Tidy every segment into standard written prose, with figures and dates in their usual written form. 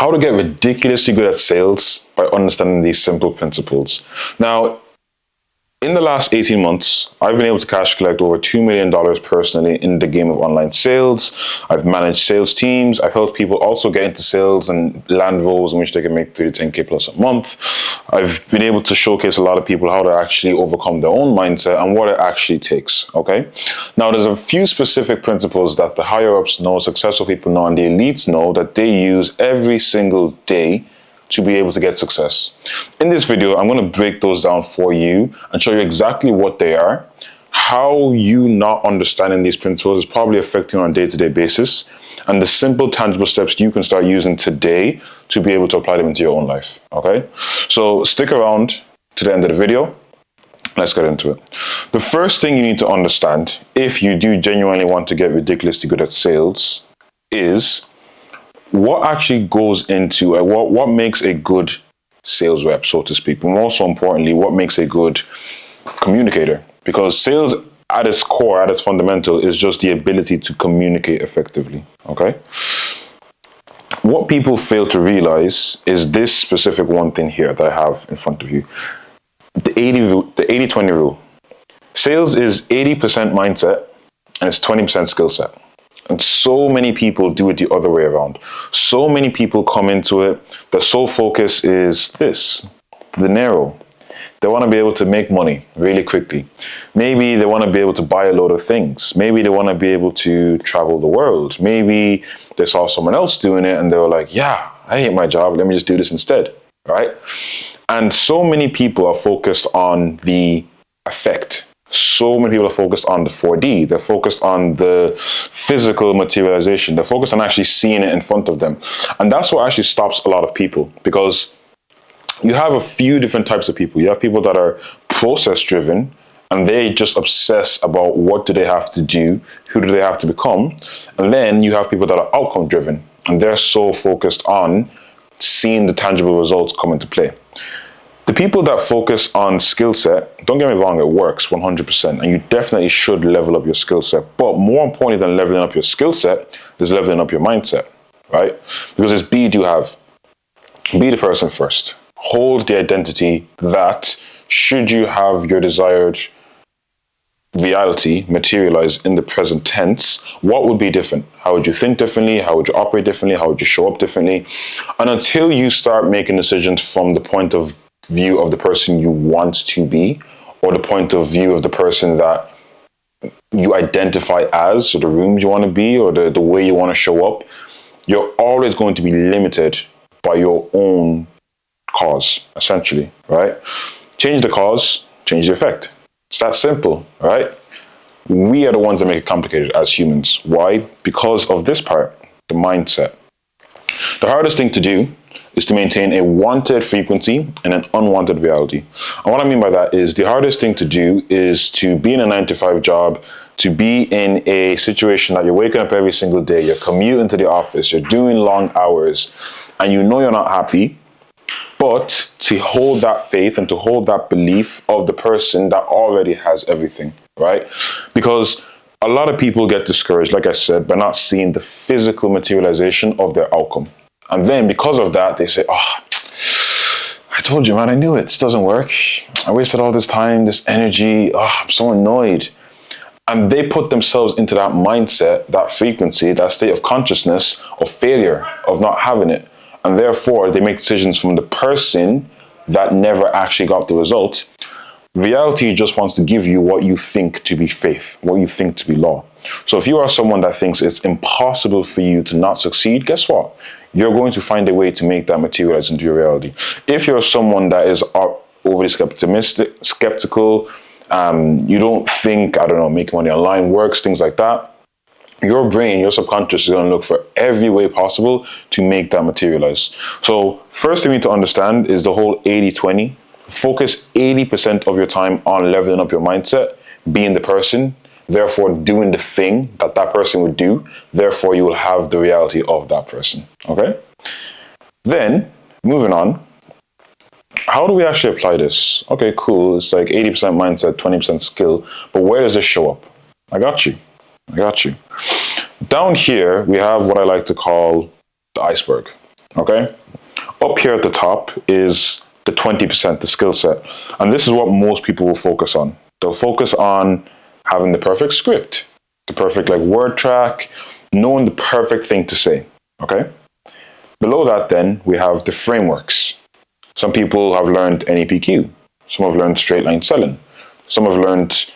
how to get ridiculously good at sales by understanding these simple principles. Now, in the last 18 months, I've been able to cash collect over $2 million personally in the game of online sales. I've managed sales teams. I've helped people also get into sales and land roles in which they can make 3 to 10K plus a month. I've been able to showcase a lot of people how to actually overcome their own mindset and what it actually takes, okay? Now, there's a few specific principles that the higher-ups know, successful people know, and the elites know that they use every single day to be able to get success. In this video, I'm going to break those down for you and show you exactly what they are, how you not understanding these principles is probably affecting you on a day-to-day basis, and the simple, tangible steps you can start using today to be able to apply them into your own life, okay? So stick around to the end of the video. Let's get into it. The first thing you need to understand, if you do genuinely want to get ridiculously good at sales, is what actually goes into what makes a good sales rep, so to speak, but more so importantly, what makes a good communicator. Because sales at its core, at its fundamental, is just the ability to communicate effectively, okay? What people fail to realize is this specific one thing here that I have in front of you. The 80-20 rule. Sales is 80% mindset and it's 20% skill set. And so many people do it the other way around. So many people come into it, their sole focus is this, the narrow. They want to be able to make money really quickly. Maybe they want to be able to buy a load of things. Maybe they want to be able to travel the world. Maybe they saw someone else doing it and they were like, yeah, I hate my job, let me just do this instead, right? And so many people are focused on the effect. So many people are focused on the 4D. They're focused on the physical materialization. They're focused on actually seeing it in front of them. And that's what actually stops a lot of people, because you have a few different types of people. You have people that are process driven and they just obsess about what do they have to do, who do they have to become. And then you have people that are outcome driven and they're so focused on seeing the tangible results come into play. The people that focus on skill set, don't get me wrong, it works 100%, and you definitely should level up your skill set. But more importantly than leveling up your skill set is leveling up your mindset, right? Because it's be, do, have. Be the person first. Hold the identity that should you have your desired reality materialize in the present tense, what would be different? How would you think differently? How would you operate differently? How would you show up differently? And until you start making decisions from the point of view of the person you want to be, or the point of view of the person that you identify as, or the room you want to be, or the way you want to show up, you're always going to be limited by your own cause, essentially, right? Change the cause, change the effect. It's that simple, right? We are the ones that make it complicated as humans. Why? Because of this part, the mindset. The hardest thing to do is to maintain a wanted frequency and an unwanted reality. And what I mean by that is the hardest thing to do is to be in a 9-to-5 job, to be in a situation that you're waking up every single day, you're commuting to the office, you're doing long hours, and you know you're not happy, but to hold that faith and to hold that belief of the person that already has everything, right? Because a lot of people get discouraged, like I said, by not seeing the physical materialization of their outcome. And then because of that, they say, oh, I told you, man, I knew it. This doesn't work. I wasted all this time, this energy. Oh, I'm so annoyed. And they put themselves into that mindset, that frequency, that state of consciousness of failure, of not having it. And therefore, they make decisions from the person that never actually got the result. Reality just wants to give you what you think to be faith, what you think to be law. So if you are someone that thinks it's impossible for you to not succeed, guess what? You're going to find a way to make that materialize into your reality. If you're someone that is overly skeptical, you don't think, making money online works, things like that, your brain, your subconscious is going to look for every way possible to make that materialize. So first thing you need to understand is the whole 80-20. Focus 80% of your time on leveling up your mindset, being the person, therefore doing the thing that that person would do. Therefore, you will have the reality of that person. Okay? Then, moving on, how do we actually apply this? Okay, cool. It's like 80% mindset, 20% skill. But where does this show up? I got you. Down here, we have what I like to call the iceberg. Okay? Up here at the top is the 20%, the skill set. And this is what most people will focus on. They'll focus on having the perfect script, the perfect like word track, knowing the perfect thing to say. Okay? Below that, then, we have the frameworks. Some people have learned NEPQ. Some have learned straight line selling. Some have learned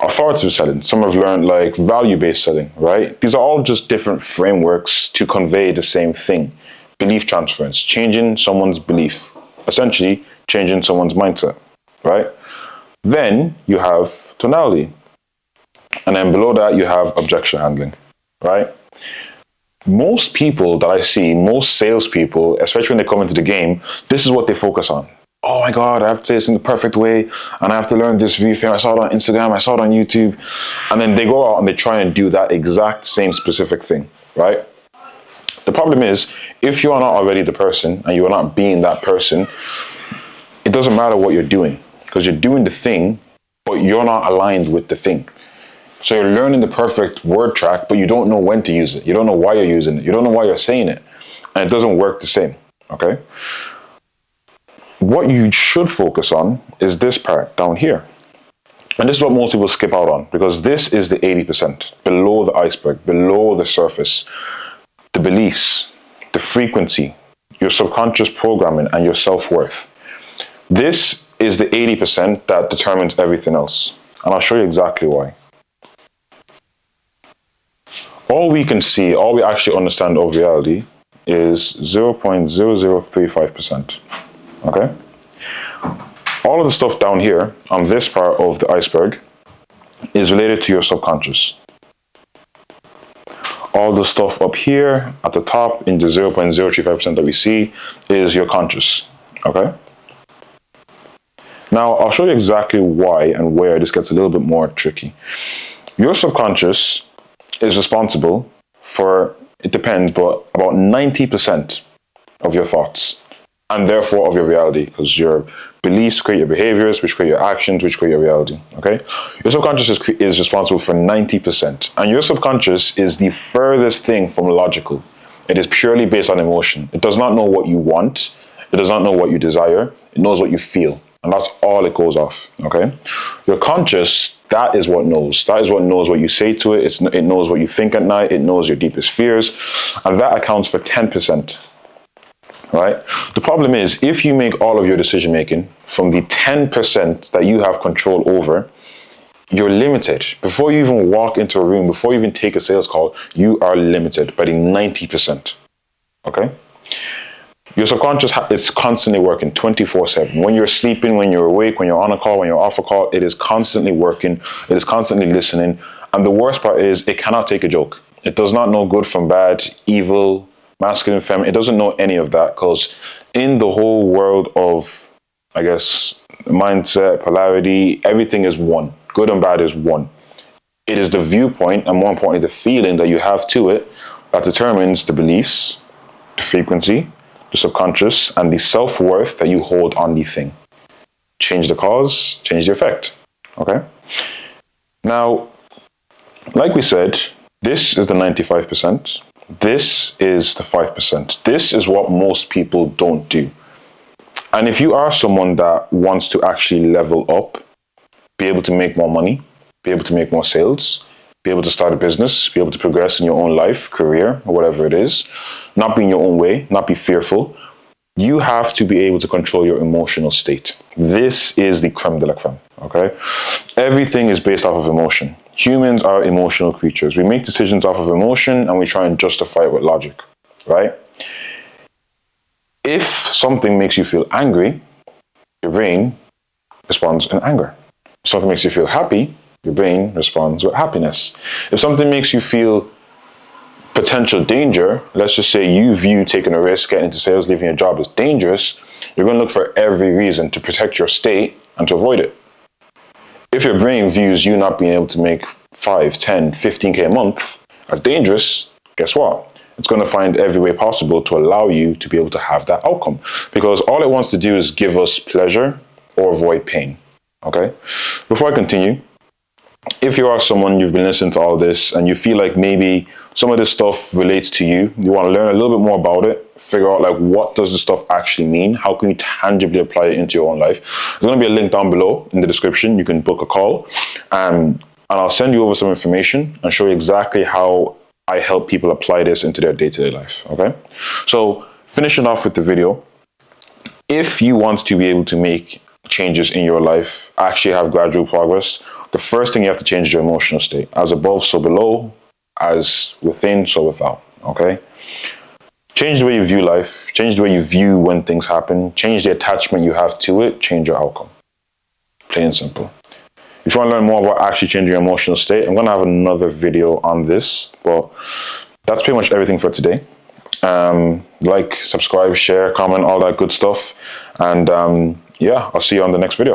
authoritative selling. Some have learned like value-based selling, right? These are all just different frameworks to convey the same thing. Belief transference, changing someone's belief, essentially changing someone's mindset, right? Then you have tonality. And then below that, you have objection handling, right? Most people that I see, most salespeople, especially when they come into the game, this is what they focus on. Oh my God, I have to say this in the perfect way, and I have to learn this reframe. I saw it on Instagram, I saw it on YouTube. And then they go out and they try and do that exact same specific thing, right? The problem is, if you are not already the person and you are not being that person, it doesn't matter what you're doing, because you're doing the thing, but you're not aligned with the thing. So you're learning the perfect word track, but you don't know when to use it. You don't know why you're using it. You don't know why you're saying it. And it doesn't work the same, okay? What you should focus on is this part down here. And this is what most people skip out on, because this is the 80%, below the iceberg, below the surface. The beliefs, the frequency, your subconscious programming, and your self-worth. This is the 80% that determines everything else. And I'll show you exactly why. All we can see, all we actually understand of reality is 0.0035%, okay? All of the stuff down here on this part of the iceberg is related to your subconscious. All the stuff up here at the top in the 0.035% that we see is your conscious, okay? Now, I'll show you exactly why and where this gets a little bit more tricky. Your subconscious is responsible for, it depends, but about 90% of your thoughts, and therefore of your reality, because your beliefs create your behaviors, which create your actions, which create your reality, okay? Your subconscious is responsible for 90%, and your subconscious is the furthest thing from logical. It is purely based on emotion. It does not know what you want. It does not know what you desire. It knows what you feel, and that's all it goes off, okay? Your conscious, that is what knows. That is what knows what you say to it. It knows what you think at night. It knows your deepest fears, and that accounts for 10%. Right? The problem is, if you make all of your decision making from the 10% that you have control over, you're limited. Before you even walk into a room, before you even take a sales call, you are limited by the 90%. Okay? Your subconscious is constantly working 24/7. When you're sleeping, when you're awake, when you're on a call, when you're off a call, it is constantly working. It is constantly listening. And the worst part is, it cannot take a joke. It does not know good from bad, evil, masculine, feminine. It doesn't know any of that, because in the whole world of, I guess, mindset, polarity, everything is one. Good and bad is one. It is the viewpoint, and more importantly, the feeling that you have to it, that determines the beliefs, the frequency, the subconscious, and the self-worth that you hold on the thing. Change the cause, change the effect. Okay? Now, like we said, this is the 95%. This is the 5%. This is what most people don't do. And if you are someone that wants to actually level up, be able to make more money, be able to make more sales, be able to start a business, be able to progress in your own life, career, or whatever it is, not be in your own way, not be fearful, you have to be able to control your emotional state. This is the creme de la creme, okay? Everything is based off of emotion. Humans are emotional creatures. We make decisions off of emotion, and we try and justify it with logic, right? If something makes you feel angry, your brain responds in anger. If something makes you feel happy, your brain responds with happiness. If something makes you feel potential danger, let's just say you view taking a risk, getting into sales, leaving your job as dangerous, you're going to look for every reason to protect your state and to avoid it. If your brain views you not being able to make 5, 10, 15K a month as dangerous, guess what? It's going to find every way possible to allow you to be able to have that outcome, because all it wants to do is give us pleasure or avoid pain. Okay? Before I continue, if you are someone, you've been listening to all this and you feel like maybe some of this stuff relates to you, you want to learn a little bit more about it, figure out like what does this stuff actually mean, how can you tangibly apply it into your own life, there's going to be a link down below in the description. You can book a call, and I'll send you over some information and show you exactly how I help people apply this into their day-to-day life. Okay, so finishing off with the video, if you want to be able to make changes in your life, actually have gradual progress, the first thing you have to change is your emotional state. As above, so below, as within, so without. Okay? Change the way you view life, change the way you view when things happen, change the attachment you have to it, change your outcome. Plain and simple. If you want to learn more about actually changing your emotional state, I'm going to have another video on this, but that's pretty much everything for today. Like, subscribe, share, comment, all that good stuff. And yeah, I'll see you on the next video.